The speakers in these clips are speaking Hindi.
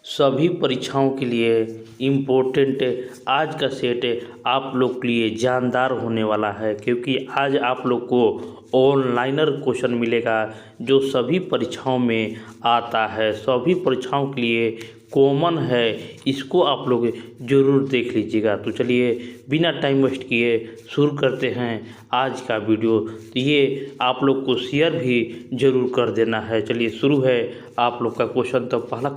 सभी परीक्षाओं के लिए इम्पोर्टेंट आज का सेट आप लोग के लिए जानदार होने वाला है, क्योंकि आज आप लोग को ऑनलाइनर क्वेश्चन मिलेगा जो सभी परीक्षाओं में आता है, सभी परीक्षाओं के लिए कॉमन है। इसको आप लोग ज़रूर देख लीजिएगा। तो चलिए बिना टाइम वेस्ट किए शुरू करते हैं आज का वीडियो। तो ये आप लोग को शेयर भी ज़रूर कर देना है। चलिए शुरू है आप लोग का क्वेश्चन। तो पहला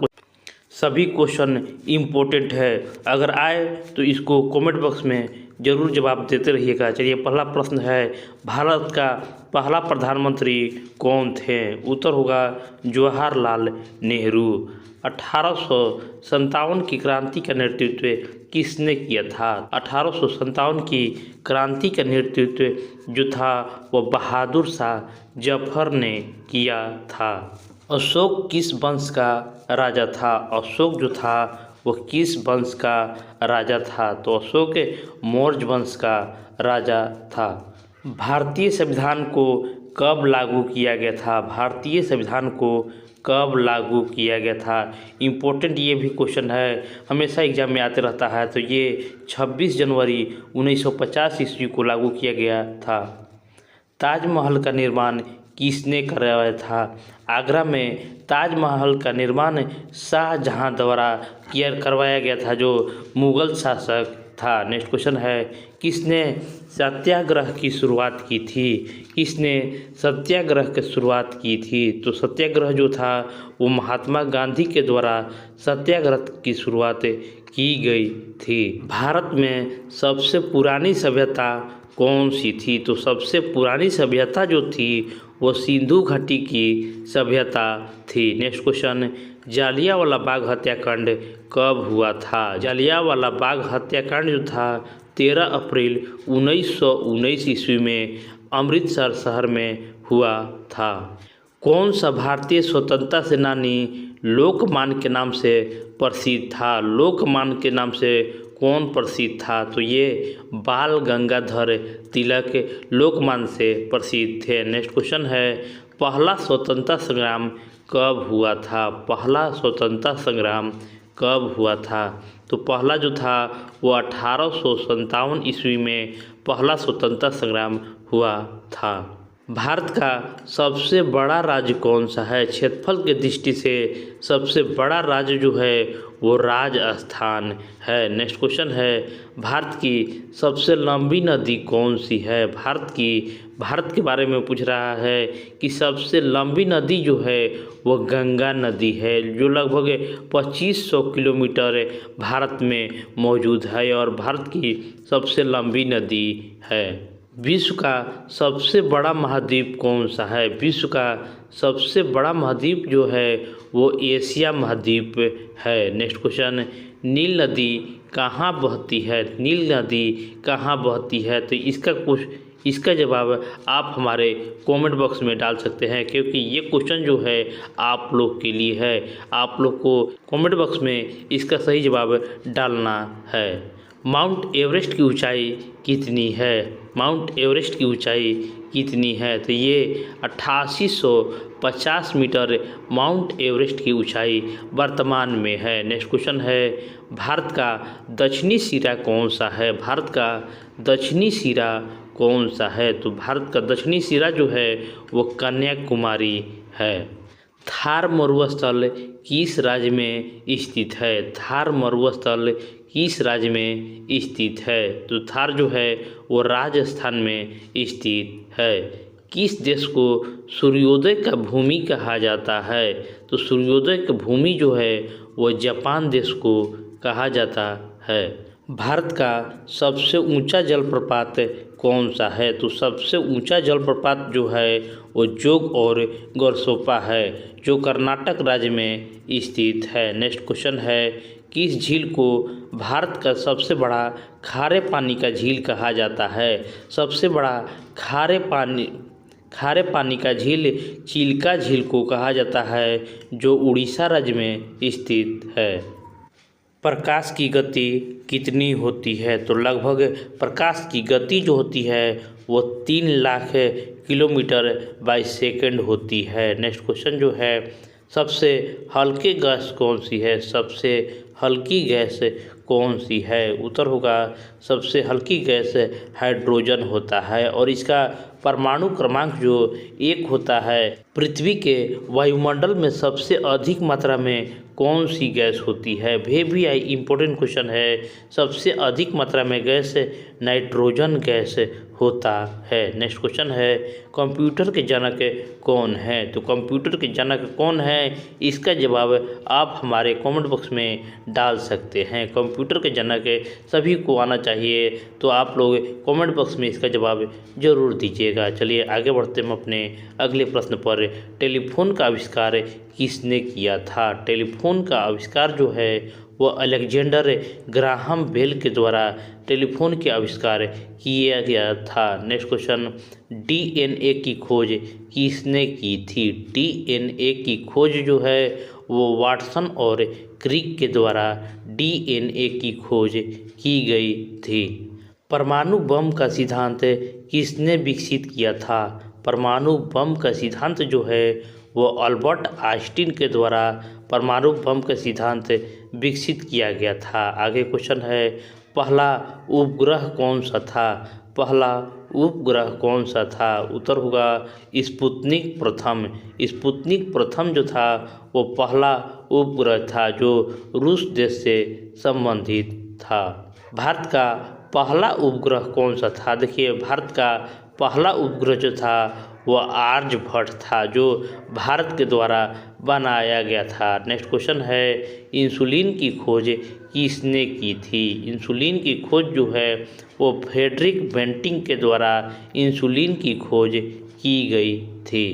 सभी क्वेश्चन इम्पोर्टेंट है, अगर आए तो इसको कमेंट बॉक्स में ज़रूर जवाब देते रहिएगा। चलिए पहला प्रश्न है, भारत का पहला प्रधानमंत्री कौन थे? उत्तर होगा जवाहरलाल नेहरू। 1857 की क्रांति का नेतृत्व किसने किया था? 1857 की क्रांति का नेतृत्व जो था वो बहादुर शाह जफर ने किया था। अशोक किस वंश का राजा था? अशोक जो था वो किस वंश का राजा था? तो अशोक मौर्य वंश का राजा था। भारतीय संविधान को कब लागू किया गया था? भारतीय संविधान को कब लागू किया गया था? इम्पोर्टेंट ये भी क्वेश्चन है, हमेशा एग्जाम में आते रहता है। तो ये 26 जनवरी 1950 ईस्वी को लागू किया गया था। ताजमहल का निर्माण किसने करवाया था? आगरा में ताजमहल का निर्माण शाहजहां द्वारा करवाया गया था, जो मुग़ल शासक था। नेक्स्ट क्वेश्चन है, किसने सत्याग्रह की शुरुआत की थी? किसने सत्याग्रह की शुरुआत की थी? तो सत्याग्रह जो था वो महात्मा गांधी के द्वारा सत्याग्रह की शुरुआत की गई थी। भारत में सबसे पुरानी सभ्यता कौन सी थी? तो सबसे पुरानी सभ्यता जो थी वो सिंधु घाटी की सभ्यता थी। नेक्स्ट क्वेश्चन, जालियांवाला बाग हत्याकांड कब हुआ था? जालियांवाला बाग हत्याकांड जो था 13 अप्रैल 1919 ईस्वी में अमृतसर शहर में हुआ था। कौन सा भारतीय स्वतंत्रता सेनानी लोकमान्य के नाम से प्रसिद्ध था? लोकमान्य के नाम से कौन प्रसिद्ध था? तो ये बाल गंगाधर तिलक लोकमान्य से प्रसिद्ध थे। नेक्स्ट क्वेश्चन है, पहला स्वतंत्रता संग्राम कब हुआ था? पहला स्वतंत्रता संग्राम कब हुआ था? तो पहला जो था वो 1857 ईस्वी में पहला स्वतंत्रता संग्राम हुआ था। भारत का सबसे बड़ा राज्य कौन सा है? क्षेत्रफल के दृष्टि से सबसे बड़ा राज्य जो है वो राजस्थान है। नेक्स्ट क्वेश्चन है, भारत की सबसे लंबी नदी कौन सी है? भारत के बारे में पूछ रहा है कि सबसे लंबी नदी जो है वो गंगा नदी है, जो लगभग 2500 किलोमीटर भारत में मौजूद है और भारत की सबसे लंबी नदी है। विश्व का सबसे बड़ा महाद्वीप कौन सा है? विश्व का सबसे बड़ा महाद्वीप जो है वो एशिया महाद्वीप है। नेक्स्ट क्वेश्चन, नील नदी कहाँ बहती है? नील नदी कहाँ बहती है? तो इसका जवाब आप हमारे कमेंट बॉक्स में डाल सकते हैं, क्योंकि ये क्वेश्चन जो है आप लोग के लिए है। आप लोग को कमेंट बॉक्स में इसका सही जवाब डालना है। माउंट एवरेस्ट की ऊंचाई कितनी है? माउंट एवरेस्ट की ऊंचाई कितनी है? तो ये 8850 मीटर माउंट एवरेस्ट की ऊंचाई वर्तमान में है। नेक्स्ट क्वेश्चन है, भारत का दक्षिणी सिरा कौन सा है? भारत का दक्षिणी सिरा कौन सा है? तो भारत का दक्षिणी सिरा जो है वो कन्याकुमारी है। थार मरुस्थल किस राज्य में स्थित है? थार मरुस्थल किस राज्य में स्थित है? तो थार जो है वो राजस्थान में स्थित है। किस देश को सूर्योदय का भूमि कहा जाता है? तो सूर्योदय की भूमि जो है वो जापान देश को कहा जाता है। भारत का सबसे ऊंचा जलप्रपात कौन सा है? तो सबसे ऊंचा जलप्रपात जो है वो जोग और गरसोपा है, जो कर्नाटक राज्य में स्थित है। नेक्स्ट क्वेश्चन है, किस झील को भारत का सबसे बड़ा खारे पानी का झील कहा जाता है? सबसे बड़ा खारे पानी का झील चिल्का झील को कहा जाता है, जो उड़ीसा राज्य में स्थित है। प्रकाश की गति कितनी होती है? तो लगभग प्रकाश की गति जो होती है वो 3 लाख किलोमीटर बाई सेकंड होती है। नेक्स्ट क्वेश्चन जो है, सबसे हल्की गैस कौन सी है? सबसे हल्की गैस कौन सी है? उत्तर होगा सबसे हल्की गैस हाइड्रोजन होता है और इसका परमाणु क्रमांक जो 1 होता है। पृथ्वी के वायुमंडल में सबसे अधिक मात्रा में कौन सी गैस होती है? भी इम्पोर्टेंट क्वेश्चन है। सबसे अधिक मात्रा में गैस नाइट्रोजन गैस होता है। नेक्स्ट क्वेश्चन है कंप्यूटर के जनक कौन है? तो कंप्यूटर के जनक कौन है, इसका जवाब आप हमारे कमेंट बॉक्स में डाल सकते हैं। कंप्यूटर के जनक सभी को आना चाहिए, तो आप लोग कमेंट बॉक्स में इसका जवाब जरूर दीजिएगा। चलिए आगे बढ़ते हैं अपने अगले प्रश्न पर। टेलीफोन का आविष्कार किसने किया था? टेलीफोन का आविष्कार जो है वो अलेक्जेंडर ग्राहम बेल के द्वारा टेलीफोन के आविष्कार किया गया था। नेक्स्ट क्वेश्चन, डीएनए की खोज किसने की थी? डीएनए की खोज जो है वो वाटसन और क्रिक के द्वारा डीएनए की खोज की गई थी। परमाणु बम का सिद्धांत किसने विकसित किया था? परमाणु बम का सिद्धांत जो है वो अल्बर्ट आइंस्टीन के द्वारा परमाणु बम का सिद्धांत विकसित किया गया था। आगे क्वेश्चन है पहला उपग्रह कौन सा था? पहला उपग्रह कौन सा था? उत्तर होगा स्पुतनिक प्रथम। स्पुतनिक प्रथम जो था वो पहला उपग्रह था जो रूस देश से संबंधित था। भारत का पहला उपग्रह कौन सा था? देखिए भारत का पहला उपग्रह जो था वो आर्यभट्ट था, जो भारत के द्वारा बनाया गया था। नेक्स्ट क्वेश्चन है इंसुलिन की खोज किसने की थी? इंसुलिन की खोज जो है वो फ्रेडरिक बेंटिंग के द्वारा इंसुलिन की खोज की गई थी।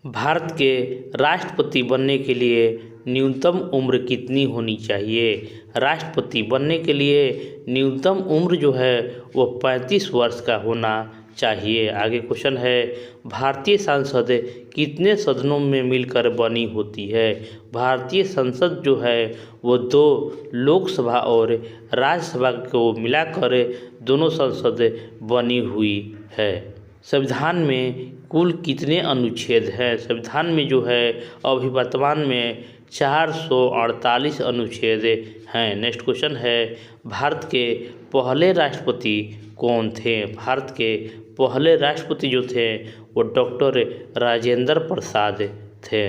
भारत के राष्ट्रपति बनने के लिए न्यूनतम उम्र कितनी होनी चाहिए? राष्ट्रपति बनने के लिए न्यूनतम उम्र जो है वो 35 वर्ष का होना चाहिए। आगे क्वेश्चन है भारतीय संसद कितने सदनों में मिलकर बनी होती है? भारतीय संसद जो है वो 2 लोकसभा और राज्यसभा को मिलाकर दोनों संसद बनी हुई है। संविधान में कुल कितने अनुच्छेद हैं? संविधान में जो है अभी वर्तमान में 448 अनुच्छेद हैं। नेक्स्ट क्वेश्चन है भारत के पहले राष्ट्रपति कौन थे? भारत के पहले राष्ट्रपति जो थे वो डॉक्टर राजेंद्र प्रसाद थे।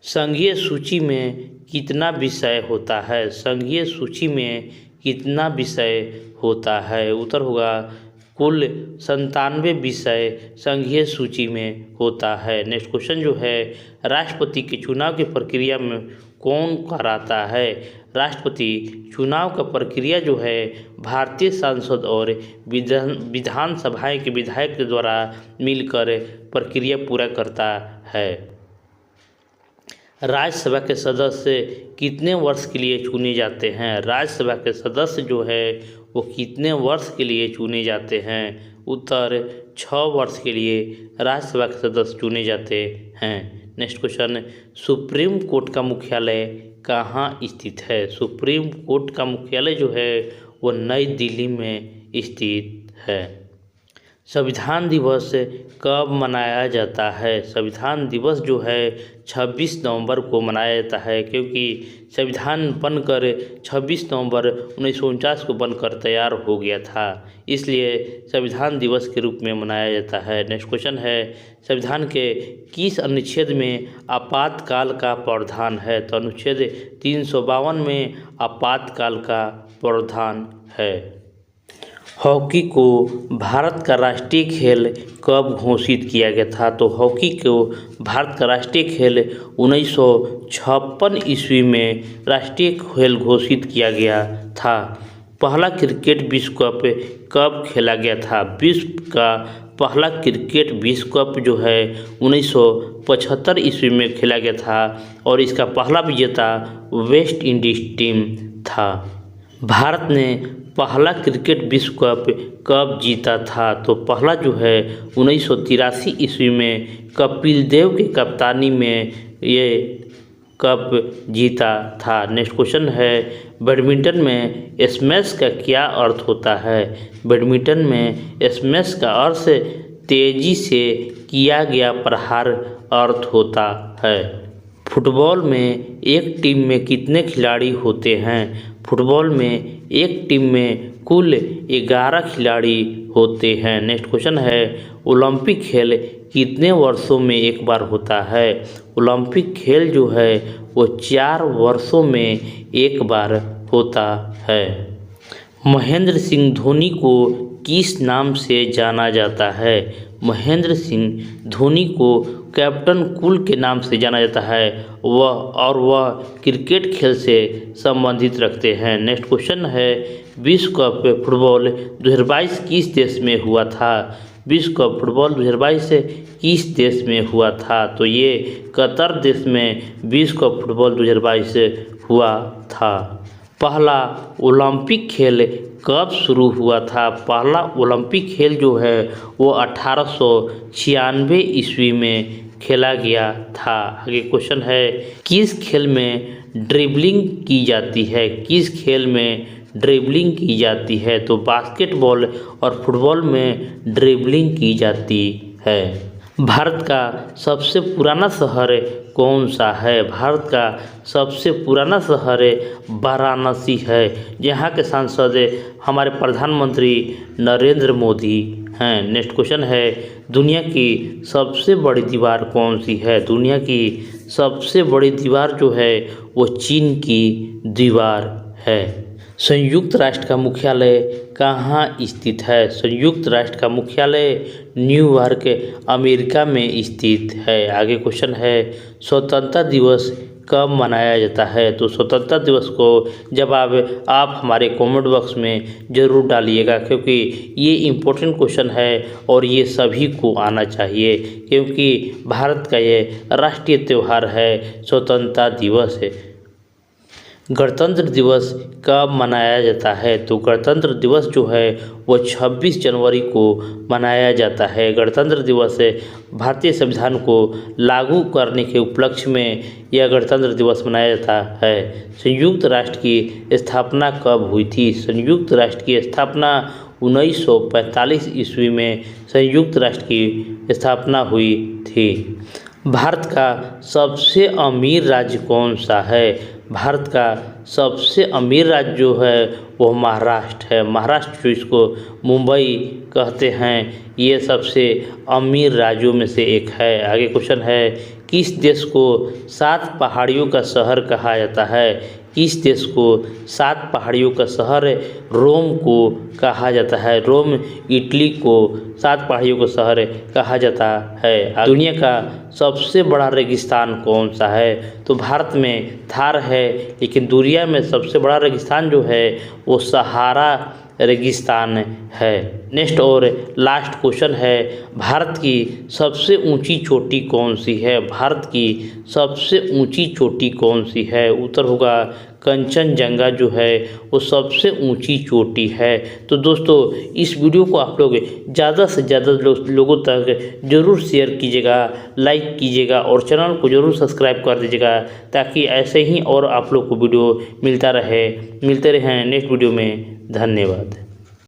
संघीय सूची में कितना विषय होता है? संघीय सूची में कितना विषय होता है? उत्तर होगा कुल 97 विषय संघीय सूची में होता है। नेक्स्ट क्वेश्चन जो है राष्ट्रपति के चुनाव की प्रक्रिया में कौन कराता है? राष्ट्रपति चुनाव का प्रक्रिया जो है भारतीय संसद और विधानसभाएं के विधायक के द्वारा मिलकर प्रक्रिया पूरा करता है। राज्यसभा के सदस्य कितने वर्ष के लिए चुने जाते हैं? राज्यसभा के सदस्य जो है वो कितने वर्ष के लिए चुने जाते हैं? उत्तर 6 वर्ष के लिए राज्यसभा के सदस्य चुने जाते हैं। नेक्स्ट क्वेश्चन सुप्रीम कोर्ट का मुख्यालय कहाँ स्थित है? सुप्रीम कोर्ट का मुख्यालय जो है वो नई दिल्ली में स्थित है। संविधान दिवस कब मनाया जाता है? संविधान दिवस जो है 26 नवंबर को मनाया जाता है, क्योंकि संविधान बनकर 26 नवंबर 1949 को बनकर तैयार हो गया था, इसलिए संविधान दिवस के रूप में मनाया जाता है। नेक्स्ट क्वेश्चन है संविधान के किस अनुच्छेद में आपातकाल का प्रावधान है? तो अनुच्छेद 352 में आपातकाल का प्रावधान है। हॉकी को भारत का राष्ट्रीय खेल कब घोषित किया गया था? तो हॉकी को भारत का राष्ट्रीय खेल 1956 ईस्वी में राष्ट्रीय खेल घोषित किया गया था। पहला क्रिकेट विश्व कप कब खेला गया था? विश्व का पहला क्रिकेट विश्व कप जो है 1975 ईस्वी में खेला गया था और इसका पहला विजेता वेस्ट इंडीज टीम था। भारत ने पहला क्रिकेट विश्व कप कब जीता था? तो पहला जो है 1983 ईस्वी में कपिल देव की कप्तानी में ये कप जीता था। नेक्स्ट क्वेश्चन है बैडमिंटन में स्मैश का क्या अर्थ होता है? बैडमिंटन में स्मैश का अर्थ तेजी से किया गया प्रहार अर्थ होता है। फुटबॉल में एक टीम में कितने खिलाड़ी होते हैं? फुटबॉल में एक टीम में कुल 11 खिलाड़ी होते हैं। नेक्स्ट क्वेश्चन है, ओलंपिक खेल कितने वर्षों में एक बार होता है? ओलंपिक खेल जो है वो 4 वर्षों में एक बार होता है। महेंद्र सिंह धोनी को किस नाम से जाना जाता है? महेंद्र सिंह धोनी को कैप्टन कूल के नाम से जाना जाता है। वह क्रिकेट खेल से संबंधित रखते हैं। नेक्स्ट क्वेश्चन है, विश्व कप फुटबॉल 2022 किस देश में हुआ था? विश्व कप फुटबॉल 2022 किस देश में हुआ था? तो ये कतर देश में विश्व कप फुटबॉल 2022 हुआ था। पहला ओलंपिक खेल कब शुरू हुआ था? पहला ओलंपिक खेल जो है वो 1896 ईस्वी में खेला गया था। आगे क्वेश्चन है, किस खेल में ड्रिबलिंग की जाती है? किस खेल में ड्रिबलिंग की जाती है? तो बास्केटबॉल और फुटबॉल में ड्रिबलिंग की जाती है। भारत का सबसे पुराना शहर कौन सा है? भारत का सबसे पुराना शहर वाराणसी है। यहाँ के सांसद हमारे प्रधानमंत्री नरेंद्र मोदी हैं। नेक्स्ट क्वेश्चन है, दुनिया की सबसे बड़ी दीवार कौन सी है? दुनिया की सबसे बड़ी दीवार जो है वो चीन की दीवार है। संयुक्त राष्ट्र का मुख्यालय कहाँ स्थित है? संयुक्त राष्ट्र का मुख्यालय न्यूयॉर्क अमेरिका में स्थित है। आगे क्वेश्चन है, स्वतंत्रता दिवस कब मनाया जाता है? तो स्वतंत्रता दिवस को जवाब आप हमारे कमेंट बॉक्स में ज़रूर डालिएगा, क्योंकि ये इम्पोर्टेंट क्वेश्चन है और ये सभी को आना चाहिए, क्योंकि भारत का ये राष्ट्रीय त्यौहार है स्वतंत्रता दिवस है। गणतंत्र दिवस कब मनाया जाता है? तो गणतंत्र दिवस जो है वो 26 जनवरी को मनाया जाता है। गणतंत्र दिवस भारतीय संविधान को लागू करने के उपलक्ष्य में यह गणतंत्र दिवस मनाया जाता है। संयुक्त राष्ट्र की स्थापना कब हुई थी? संयुक्त राष्ट्र की स्थापना 1945 ईस्वी में संयुक्त राष्ट्र की स्थापना हुई थी। भारत का सबसे अमीर राज्य कौन सा है? भारत का सबसे अमीर राज्य जो है वो महाराष्ट्र है। महाराष्ट्र जो इसको मुंबई कहते हैं, ये सबसे अमीर राज्यों में से एक है। आगे क्वेश्चन है, किस देश को 7 पहाड़ियों का शहर कहा जाता है? किस देश को 7 पहाड़ियों का शहर रोम को कहा जाता है? रोम इटली को 7 पहाड़ियों का शहर कहा जाता है। दुनिया का सबसे बड़ा रेगिस्तान कौन सा है? तो भारत में थार है, लेकिन दुनिया में सबसे बड़ा रेगिस्तान जो है वो सहारा रेगिस्तान है। नेक्स्ट और लास्ट क्वेश्चन है, भारत की सबसे ऊंची चोटी कौन सी है? भारत की सबसे ऊंची चोटी कौन सी है? उत्तर होगा कंचनजंगा जो है वो सबसे ऊंची चोटी है। तो दोस्तों, इस वीडियो को आप लोग ज़्यादा से ज़्यादा लोगों तक ज़रूर शेयर कीजिएगा, लाइक कीजिएगा और चैनल को ज़रूर सब्सक्राइब कर दीजिएगा, ताकि ऐसे ही और आप लोग को वीडियो मिलते रहें नेक्स्ट वीडियो में। धन्यवाद।